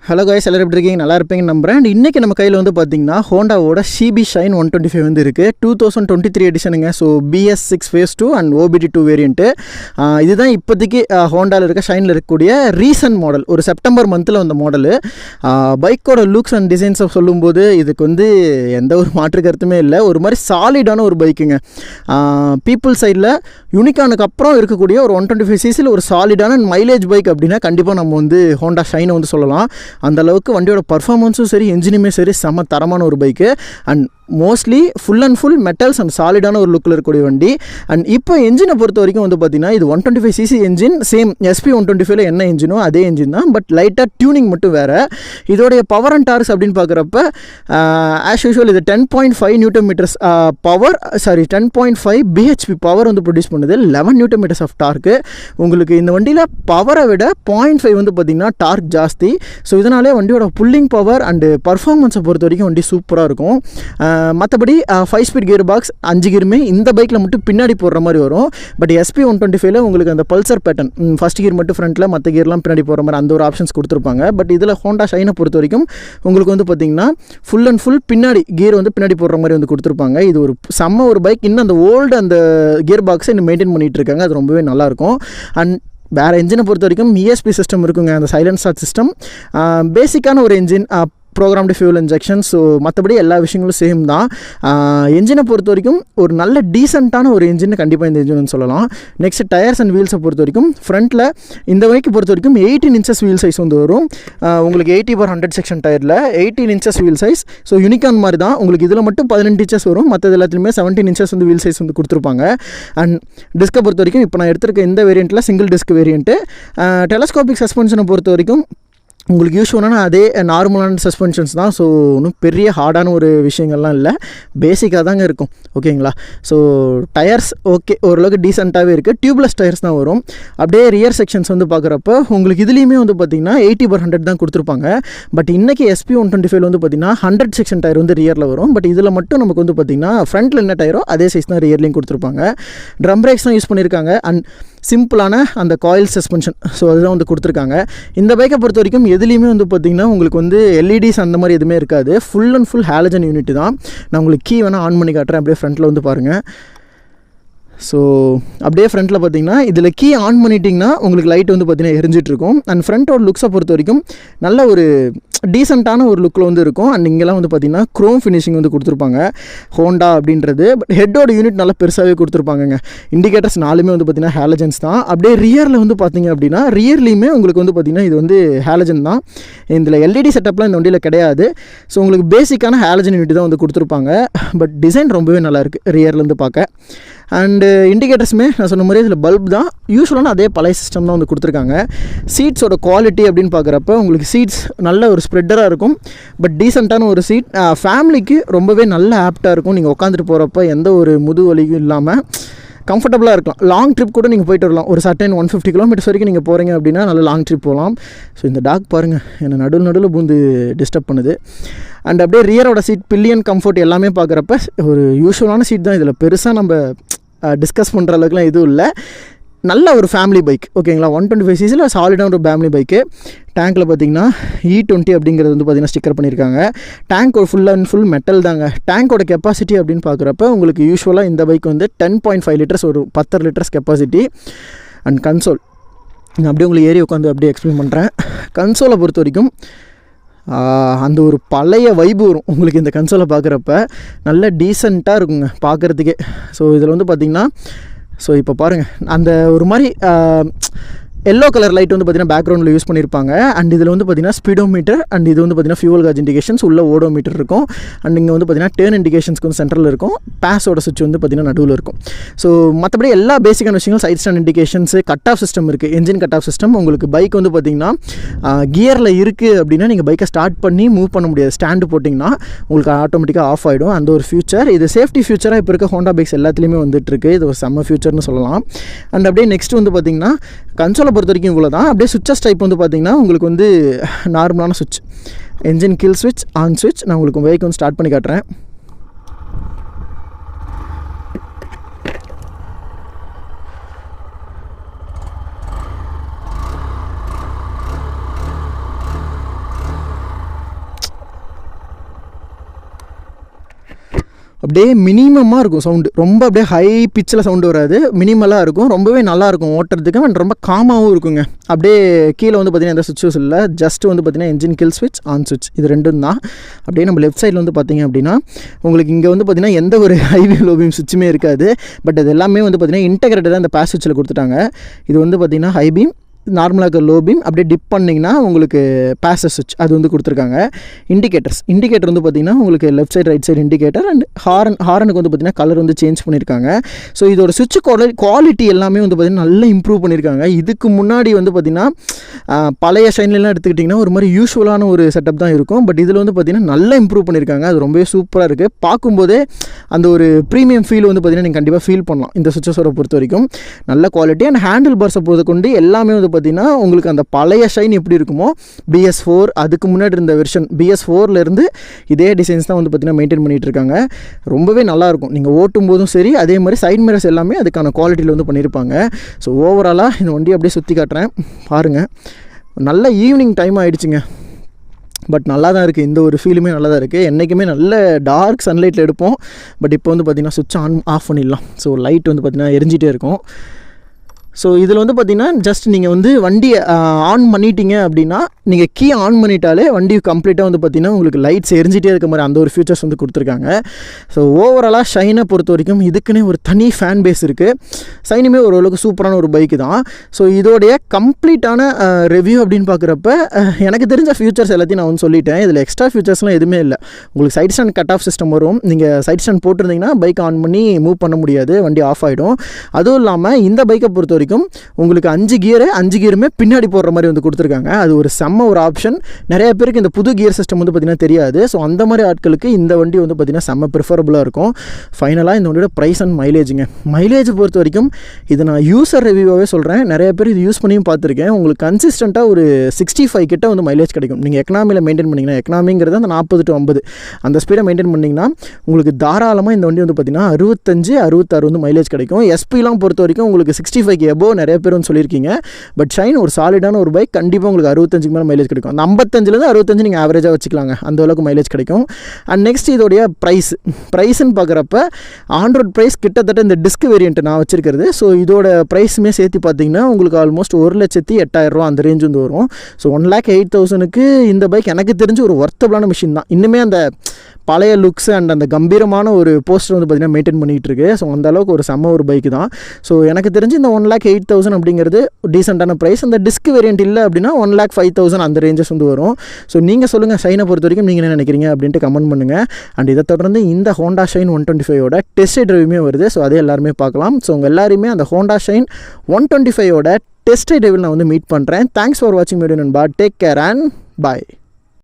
Hello guys, எல்லாரும் எப்படி இருக்கீங்க? நல்லா இருப்பீங்கன்னு நம்புறேன். அண்ட் இன்றைக்கி நம்ம கையில் வந்து பார்த்திங்கன்னா ஹோண்டாவோட சிபி ஷைன் 125 வந்து இருக்குது. 2023 எடிஷனுங்க. So BS6 Phase 2 and OBD2 variant. இதுதான் இப்போதைக்கு ஹோண்டாவில் இருக்க ஷைனில் இருக்கக்கூடிய ரீசன்ட் மாடல். ஒரு செப்டம்பர் மந்தில் வந்த மாடலு. பைக்கோட லுக்ஸ் அண்ட் டிசைன்ஸை சொல்லும்போது இதுக்கு வந்து எந்த ஒரு மாற்று கருத்துமே இல்லை. ஒரு மாதிரி சாலிடான ஒரு பைக்குங்க. பீப்புள் சைடில் யூனிகானுக்கு அப்புறம் இருக்கக்கூடிய ஒரு 125cc ஒரு சாலிடான மைலேஜ் பைக் அப்படின்னா கண்டிப்பாக நம்ம வந்து ஹோண்டா ஷைனை வந்து சொல்லலாம். அந்த அளவுக்கு வண்டியோட பர்ஃபார்மன்ஸும் சரி, என்ஜினுமே சரி, செம்ம தரமான ஒரு bike. And mostly full and full metals and சாலிடான ஒரு லுக்கில் இருக்கக்கூடிய வண்டி. அண்ட் இப்போ என்ஜினை பொறுத்த வரைக்கும் வந்து பார்த்திங்கன்னா இது 125cc என்ஜின். சேம் SP 125ல என்ன என்ஜினோ அதே என்ஜின் தான். பட் லைட்டாக டியூனிங் மட்டும் வேறு. இதோடைய பவர் அண்ட் டார்க்ஸ் அப்படின்னு பார்க்குறப்ப ஆஸ் யூஷுவல் இது 10.5 Nm பவர், 10.5 bhp பவர் வந்து ப்ரொடியூஸ் பண்ணுது. 11 Nm ஆஃப் டார்க்கு. உங்களுக்கு இந்த வண்டியில் பவரை விட 0.5 வந்து பார்த்திங்கன்னா டார்க் ஜாஸ்தி. ஸோ இதனாலே வண்டியோட புல்லிங் பவர் அண்டு பர்ஃபார்மன்ஸை பொறுத்த வரைக்கும் வண்டி சூப்பராக இருக்கும். மற்றபடி 5 ஸ்பீட் கியர் பாக்ஸ் 5 கியருமே இந்த பைக்கில் மட்டும் பின்னாடி போடுற மாதிரி வரும். பட் SP 125ல உங்களுக்கு அந்த பல்சர் பேட்டர்ன், ஃபஸ்ட் கியர் மட்டும் ஃப்ரண்ட்டில், மற்ற கியர்லாம் பின்னாடி போகிற மாதிரி அந்த ஒரு ஆப்ஷன்ஸ் கொடுத்துருப்பாங்க. பட் இதில் ஹோண்டா ஷைனை பொறுத்த வரைக்கும் உங்களுக்கு வந்து பார்த்திங்கன்னா ஃபுல் அண்ட் ஃபுல் பின்னாடி கியர் வந்து பின்னாடி போடுற மாதிரி வந்து கொடுத்துருப்பாங்க. இது ஒரு செம்ம ஒரு பைக். இன்னும் அந்த ஓல்டு அந்த கியர் பாக்ஸை இன்னும் மெயின்டைன் பண்ணிகிட்டு இருக்காங்க. அது ரொம்பவே நல்லாயிருக்கும். அண்ட் வேறு என்ஜினை பொறுத்த வரைக்கும் ESP சிஸ்டம் இருக்குங்க. அந்த சைலன்ட் ஸ்டார்ட் சிஸ்டம் பேசிக்கான ஒரு engine, programmed fuel injection. So மற்றபடி எல்லா விஷயங்களும் சேம் தான். என்ஜினை பொறுத்த வரைக்கும் ஒரு நல்ல டீசெண்டான ஒரு என்ஜின் கண்டிப்பாக இந்த என்ஜின் சொல்லலாம். நெக்ஸ்ட் டயர்ஸ் அண்ட் வீல்ஸை பொறுத்த வரைக்கும் ஃப்ரண்ட்டில் இந்த பைக்கை பொறுத்த வரைக்கும் 18 inches வீல் சைஸ் வந்து வரும். உங்களுக்கு 80/100 செக்ஷன் டயரில் 18 inches wheel size. So Unicorn மாதிரி தான். உங்களுக்கு இதில் மட்டும் 18 inches வரும். மற்றது எல்லாத்துலேயுமே 17 inches வந்து வீல் சைஸ் வந்து கொடுத்துருப்பாங்க. அண்ட் டிஸ்கை பொறுத்த வரைக்கும் இப்போ நான் எடுத்திருக்க இந்த வேரியண்ட்டில் சிங்கிள் டிஸ்க் வேரியண்ட்டு. டெலஸ்கோபிக் சஸ்பென்ஷனை பொறுத்த வரைக்கும் உங்களுக்கு யூஸ்வலான அதே நார்மலான சஸ்பென்ஷன்ஸ் தான். ஸோ ஒன்றும் பெரிய ஹார்டான ஒரு விஷயங்கள்லாம் இல்லை, பேசிக்காக தாங்க இருக்கும். ஓகேங்களா? ஸோ டயர்ஸ் ஓகே, ஓரளவுக்கு டீசெண்டாகவே இருக்குது. டியூப்லெஸ் டயர்ஸ் தான் வரும். அப்படியே ரியர் செக்ஷன்ஸ் வந்து பார்க்குறப்ப உங்களுக்கு இதுலேயுமே வந்து பார்த்திங்கன்னா 80/100 தான் கொடுத்துருப்பாங்க. பட் இன்றைக்கி SP 125 வந்து பார்த்திங்கன்னா 100 செக்ஷன் டயர் வந்து ரியரில் வரும். பட் இதில் மட்டும் நமக்கு வந்து பார்த்திங்கன்னா ஃப்ரண்ட்டில் என்ன டயரோ அதே சைஸ் தான் ரியர்லையும் கொடுத்துருப்பாங்க. ட்ரம் பிரேக்ஸ் தான் யூஸ் பண்ணியிருக்காங்க. அண்ட் சிம்பிளான அந்த காயில் சஸ்பென்ஷன், ஸோ அதுதான் வந்து கொடுத்துருக்காங்க. இந்த பைக்கை பொறுத்த வரைக்கும் எதுலேயுமே வந்து பார்த்திங்கன்னா உங்களுக்கு வந்து LEDs அந்த மாதிரி எதுவுமே இருக்காது. Full and full halogen unit தான். நான் உங்களுக்கு கீ வேணால் ஆன் பண்ணி காட்டுறேன். அப்படியே ஃப்ரண்ட்டில் வந்து பாருங்கள். ஸோ அப்படியே ஃப்ரண்ட்டில் பார்த்தீங்கன்னா இதில் கீ ஆன் பண்ணிட்டிங்கன்னா உங்களுக்கு லைட் வந்து பார்த்திங்கன்னா எரிஞ்சிட்ருக்கும். அண்ட் ஃப்ரண்ட்டோட லுக்ஸை பொறுத்த வரைக்கும் நல்ல ஒரு டீசெண்டான ஒரு லுக்கில் வந்து இருக்கும். அண்ட் இங்கெல்லாம் வந்து பார்த்திங்கன்னா க்ரோம் ஃபினிஷிங் வந்து கொடுத்துருப்பாங்க ஹோண்டா அப்படின்றது. பட் ஹெட்டோட யூனிட் நல்லா பெருசாகவே கொடுத்துருப்பாங்க. இண்டிகேட்டர்ஸ் 4மே வந்து பார்த்திங்கன்னா ஹாலஜன்ஸ் தான். அப்படியே ரியரில் வந்து பார்த்திங்க அப்படின்னா ரியர்லேயுமே உங்களுக்கு வந்து பார்த்திங்கன்னா இது வந்து ஹாலஜன் தான். இதில் LED செட்டப்லாம் இந்த வண்டியில் கிடையாது. ஸோ உங்களுக்கு பேசிக்கான ஹாலஜன் யூனிட் தான் வந்து கொடுத்துருப்பாங்க. பட் டிசைன் ரொம்பவே நல்லாயிருக்கு ரியர்லேருந்து பார்க்க. அண்டு இண்டிகேட்டர்ஸுமே நான் சொன்ன மாதிரி இதில் பல்ப் தான். யூஸ்வலான அதே பழைய சிஸ்டம் தான் வந்து கொடுத்துருக்காங்க. சீட்ஸோட குவாலிட்டி அப்படின்னு பார்க்குறப்ப உங்களுக்கு சீட்ஸ் நல்ல ஒரு ஸ்ப்ரெட்டராக இருக்கும். பட் டீசெண்டான ஒரு சீட். ஃபேமிலிக்கு ரொம்பவே நல்ல ஆப்டாக இருக்கும். நீங்கள் உட்காந்துட்டு போகிறப்ப எந்த ஒரு முது வலியும் இல்லாமல் கம்ஃபர்டபுளாக இருக்கலாம். லாங் ட்ரிப் கூட நீங்கள் போய்ட்டு வரலாம். ஒரு சர்டன் 150 kilometers வரைக்கும் நீங்கள் போகிறீங்க அப்படின்னா நல்ல லாங் ட்ரிப் போகலாம். ஸோ இந்த டாக் பாருங்கள், என்னை நடுவில் பூந்து டிஸ்டர்ப் பண்ணுது. அண்ட் அப்படியே ரியரோட சீட், பில்லியன் கம்ஃபர்ட் எல்லாமே பார்க்குறப்ப ஒரு யூஸ்வலான சீட் தான். இதில் பெருசாக நம்ம டிஸ்கஸ் பண்ணுற அளவுக்குலாம் எதுவும் இல்லை. நல்ல ஒரு ஃபேமிலி பைக். ஓகேங்களா? 125cc சாலிடான ஒரு ஃபேமிலி பைக்கு. டேங்க்கில் பார்த்தீங்கன்னா E20 அப்படிங்கிறது வந்து பார்த்திங்கன்னா ஸ்டிக்கர் பண்ணியிருக்காங்க. டேங்க் ஒரு ஃபுல் அண்ட் ஃபுல் மெட்டல் தாங்க. டேங்கோட கெப்பாசிட்டி அப்படின்னு பார்க்குறப்ப உங்களுக்கு யூஸ்வலாக இந்த பைக் வந்து 10.5 liters, ஒரு 10 liters கெப்பாசிட்டி. அண்ட் கன்சோல் நான் அப்படியே உங்களுக்கு ஏறி உட்காந்து அப்படியே எக்ஸ்பிளைன் பண்ணுறேன். கன்சோலை பொறுத்த வரைக்கும் அந்த ஒரு பழைய வைப்பு வரும் உங்களுக்கு இந்த கன்சோலை பார்க்குறப்ப. நல்ல டீசெண்டாக இருக்குங்க பார்க்குறதுக்கே. ஸோ இதில் வந்து பார்த்திங்கன்னா ஸோ இப்போ பாருங்கள், அந்த ஒரு மாதிரி எல்லோ கலர் லைட் வந்து பார்த்திங்கன்னா பேக்ரவுண்டில் யூஸ் பண்ணியிருப்பாங்க. அண்ட் இதில் வந்து பார்த்திங்கன்னா ஸ்பீடோமீட்டர் அண்ட் இது வந்து பார்த்திங்கன்னா ஃபியூவல் காஜ் இண்டிகேஷன்ஸ் உள்ள ஓடோமீட்டர் இருக்கும். அண்ட் இங்கே வந்து பார்த்திங்கன்னா டேர்ன் இண்டிகேஷன்ஸ்க்கு வந்து சென்டரில் இருக்கும். பேஸோட சுவிட்ச் வந்து பார்த்திங்கன்னா நடுவில் இருக்கும். ஸோ மற்றபடி எல்லா பேசிக்கான விஷயங்கள், side stand indications, cut off system இருக்குது, என்ஜின் கட் ஆஃப் சிஸ்டம். உங்களுக்கு பைக் வந்து பார்த்திங்கன்னா கியரில் இருக்குது அப்படின்னா நீங்கள் பைக்கை ஸ்டார்ட் பண்ணி மூவ் பண்ண முடியாது. ஸ்டாண்டு போட்டிங்கன்னா உங்களுக்கு ஆட்டோமேட்டிக்காக ஆஃப் ஆகிடும். அந்த ஒரு ஃபியூச்சர், இது சேஃப்டி ஃபியூச்சராக இப்போ இருக்க ஹோண்டா பைக்ஸ் எல்லாத்துலேயுமே வந்துட்டுருக்கு. இது ஒரு செம்ம ஃபியூச்சர்னு சொல்லலாம். அண்ட் அப்படியே நெக்ஸ்ட் வந்து பார்த்திங்கன்னா கன்சோலை பொறுத்த வரைக்கும் இவ்வளோ தான். அப்படியே சுவிட்சஸ் டைப் வந்து பார்த்திங்கன்னா உங்களுக்கு வந்து நார்மலான சுவிட்ச், என்ஜின் கில் சுவிட்ச், ஆன் சுவிட்ச். நான் உங்களுக்கு பைக் வந்து ஸ்டார்ட் பண்ணி காட்டுறேன். அப்படியே மினிமமாக இருக்கும் சவுண்டு, ரொம்ப அப்படியே ஹை பிச்சில் சவுண்டு வராது, மினிமலாக இருக்கும், ரொம்பவே நல்லாயிருக்கும் ஓட்டுறதுக்கு அண்ட் ரொம்ப காமாகவும் இருக்குங்க. அப்படியே கீழே வந்து பார்த்திங்கன்னா எந்த சுவிட்சஸ் இல்லை, ஜஸ்ட் வந்து பார்த்திங்கன்னா என்ஜின் கில் ஸ்விட்ச், ஆன் ஸ்விட்ச், இது ரெண்டும் தான். அப்படியே நம்ம லெஃப்ட் சைடில் வந்து பார்த்திங்க அப்படின்னா உங்களுக்கு இங்கே வந்து பார்த்திங்கன்னா எந்த ஒரு ஹை பீம் லோ பீம் சுவிட்சுமே இருக்காது. பட் அது எல்லாமே வந்து பார்த்திங்கன்னா இன்டெகிரேட்டடாக இந்த பாஸ் சுவிட்சில் கொடுத்துட்டாங்க. இது வந்து பார்த்திங்கன்னா ஹை பீம், நார்மலாக இருக்க லோ பீம், அப்படியே டிப் பண்ணிங்கன்னா உங்களுக்கு பாசர் சுவிட்ச் அது வந்து கொடுத்துருக்காங்க. இண்டிகேட்டர் வந்து பார்த்திங்கன்னா உங்களுக்கு left side right side indicator and ஹாரனுக்கு வந்து பார்த்திங்கன்னா கலர் வந்து சேஞ்ச் பண்ணியிருக்காங்க. ஸோ இதோட சுவிட்ச் குவாலிட்டி எல்லாமே வந்து பார்த்திங்கன்னா நல்லா இம்ப்ரூவ் பண்ணியிருக்காங்க. இதுக்கு முன்னாடி வந்து பார்த்திங்கன்னா பழைய ஷைன்லாம் எடுத்துக்கிட்டிங்கன்னா ஒரு மாதிரி யூஸ்வலான ஒரு செட்டப் தான் இருக்கும். பட் இதில் வந்து பார்த்திங்கன்னா நல்லா இம்ப்ரூவ் பண்ணியிருக்காங்க. அது ரொம்பவே சூப்பராக இருக்குது. பார்க்கும்போதே அந்த ஒரு ப்ரீமியம் ஃபீல் வந்து பார்த்திங்கன்னா நீங்கள் கண்டிப்பாக ஃபீல் பண்ணலாம் இந்த சுவிட்சஸோட பொறுத்த வரைக்கும். நல்ல குவாலிட்டி அண்ட் ஹேண்டில் பார்ஸை பொறுத்த கொண்டு எல்லாமே வந்து பார்த்திங்கன்னா உங்களுக்கு அந்த பழைய ஷைன் எப்படி இருக்குமோ BS4 அதுக்கு முன்னாடி இருந்த வெர்ஷன் BS4லேருந்து இதே டிசைன்ஸ் தான் வந்து பார்த்திங்கன்னா மெயின்டைன் பண்ணிகிட்டு இருக்காங்க. ரொம்பவே நல்லாயிருக்கும் நீங்கள் ஓட்டும் போதும் சரி. அதே மாதிரி சைட் மிரர்ஸ் எல்லாமே அதுக்கான குவாலிட்டியில் வந்து பண்ணியிருப்பாங்க. ஸோ ஓவராலாக இந்த வண்டி அப்படியே சுற்றி காட்டுறேன் பாருங்கள். நல்ல ஈவினிங் டைம் ஆகிடுச்சிங்க, பட் நல்லா தான் இருக்குது. இந்த ஒரு ஃபீலுமே நல்லா தான் இருக்குது. என்றைக்குமே நல்ல டார்க் சன்லைட்டில் எடுப்போம். பட் இப்போ வந்து பார்த்திங்கன்னா சுவிட்ச் ஆஃப் பண்ணிடலாம். ஸோ லைட் வந்து பார்த்திங்கன்னா எரிஞ்சிட்டே இருக்கும். ஸோ இதில் வந்து பார்த்திங்கன்னா ஜஸ்ட் நீங்கள் வந்து வண்டியை ஆன் பண்ணிட்டீங்க அப்படின்னா நீங்கள் கீ ஆன் பண்ணிட்டாலே வண்டி கம்ப்ளீட்டாக வந்து பார்த்திங்கன்னா உங்களுக்கு லைட்ஸ் எரிஞ்சிட்டே இருக்க மாதிரி அந்த ஒரு ஃபீச்சர்ஸ் வந்து கொடுத்துருக்காங்க. ஸோ ஓவராலாக ஷைனை பொறுத்த வரைக்கும் இதுக்குன்னே ஒரு தனி ஃபேன் பேஸ் இருக்குது. ஷைனுமே ஓரளவுக்கு சூப்பரான ஒரு பைக்கு தான். ஸோ இதோடைய கம்ப்ளீட்டான ரிவ்யூ அப்படின்னு பார்க்குறப்ப எனக்கு தெரிஞ்ச ஃபியூச்சர்ஸ் எல்லாத்தையும் நான் வந்து சொல்லிட்டேன். இதில் எக்ஸ்ட்ரா ஃபியூச்சர்ஸ்லாம் எதுவுமே இல்லை. உங்களுக்கு side stand cut off system வரும். நீங்கள் சைட் ஸ்டாண்ட் போட்டிருந்தீங்கன்னா பைக் ஆன் பண்ணி மூவ் பண்ண முடியாது, வண்டி ஆஃப் ஆகிடும். அதுவும் இல்லாமல் இந்த பைக்கை பொறுத்த வரைக்கும் உங்களுக்கு 5 கியருமே பின்னாடி போடுற மாதிரி வந்து கொடுத்துருக்காங்க. அது ஒரு செம்ம ஒரு ஆப்ஷன். நிறைய பேருக்கு இந்த புது கியர் சிஸ்டம் வந்து பார்த்திங்கன்னா தெரியாது. ஸோ அந்த மாதிரி ஆட்களுக்கு இந்த வண்டி வந்து பார்த்திங்கன்னா செம்ம ப்ரிஃபரபுளாக இருக்கும். ஃபைனலாக இந்த வண்டியோட ப்ரைஸ் அண்ட் மைலேஜுங்க. மைலேஜ் பொறுத்த வரைக்கும் இது நான் யூசர் ரிவ்யூவாகவே சொல்கிறேன். நிறைய பேர் இது யூஸ் பண்ணியும் பார்த்துருக்கேன். உங்களுக்கு கன்சிஸ்டண்ட்டாக ஒரு 65 கிட்ட வந்து மைலேஜ் கிடைக்கும். நீங்கள் எக்கனாமியில் மெயின்டைன் பண்ணிங்கன்னா, எக்கனாமிங்கிறது அந்த 40 to 50 அந்த ஸ்பீடை மெயின்டைன் பண்ணிங்கன்னா உங்களுக்கு தாராளமாக இந்த வண்டி வந்து பார்த்திங்கன்னா 65-66 வந்து மைலேஜ் கிடைக்கும். எஸ்பிலாம் பொறுத்த வரைக்கும் உங்களுக்கு 65 எபோ நிறைய பேர் வந்து சொல்லியிருக்கீங்க. பட் ஷைன் ஒரு சாலிடான ஒரு பைக், கண்டிப்பாக உங்களுக்கு 65க்கு மேலே மைலேஜ் கிடைக்கும். அந்த 55லேருந்து 65 நீங்கள் ஆவரேஜாக வச்சுக்கலாங்க, அந்த அளவுக்கு மைலேஜ் கிடைக்கும். அண்ட் நெக்ஸ்ட் இதோடைய ப்ரைஸ்ன்னு பார்க்குறப்ப ஆன்-ரோட் ப்ரைஸ் கிட்டத்தட்ட இந்த டிஸ்க் வேரியன்ட் நான் வச்சிருக்கிறது. ஸோ இதோட ப்ரைஸுமே சேர்த்து பார்த்தீங்கன்னா உங்களுக்கு ஆல்மோஸ்ட் 1,08,000 அந்த ரேஞ்ச் வந்து வரும். ஸோ 1,08,000க்கு இந்த பைக் எனக்கு தெரிஞ்சு ஒரு ஒர்த்தபிளான மிஷின் தான். இன்னுமே அந்த பழைய லுக்ஸ் அண்ட் அந்த கம்பீரமான ஒரு போஸ்டர் வந்து பார்த்திங்கன்னா மெயின்டைன் பண்ணிகிட்டு இருக்கு. ஸோ அந்த அளவுக்கு ஒரு செம்ம ஒரு பைக் தான். ஸோ எனக்கு தெரிஞ்சு இந்த 1,08,000 அப்படிங்கிறது டீசெண்டான ப்ரைஸ். அந்த டிஸ்க் வேரியன்ட் இல்லை அப்படின்னா 1,05,000 அந்த ரேஞ்சஸ் வந்து வரும். ஸோ நீங்கள் சொல்லுங்கள் ஷைனை பொறுத்த வரைக்கும் நீங்கள் என்ன நினைக்கிறீங்க அப்படின்ட்டு கமெண்ட் பண்ணுங்கள். அண்ட் இதை தொடர்ந்து இந்த ஹோண்டா ஷைன் 125ஓட டெஸ்ட் ட்ரைவுமே வருது. ஸோ அதே எல்லாருமே பார்க்கலாம். ஸோ உங்கள் எல்லாருமே அந்த ஹோண்டா ஷைன் 125ஓட டெஸ்ட் ட்ரைவில் நான் வந்து மீட் பண்ணுறேன். தேங்க்ஸ் ஃபார் வாட்சிங் வீடியோ நண்பா. Take care and bye.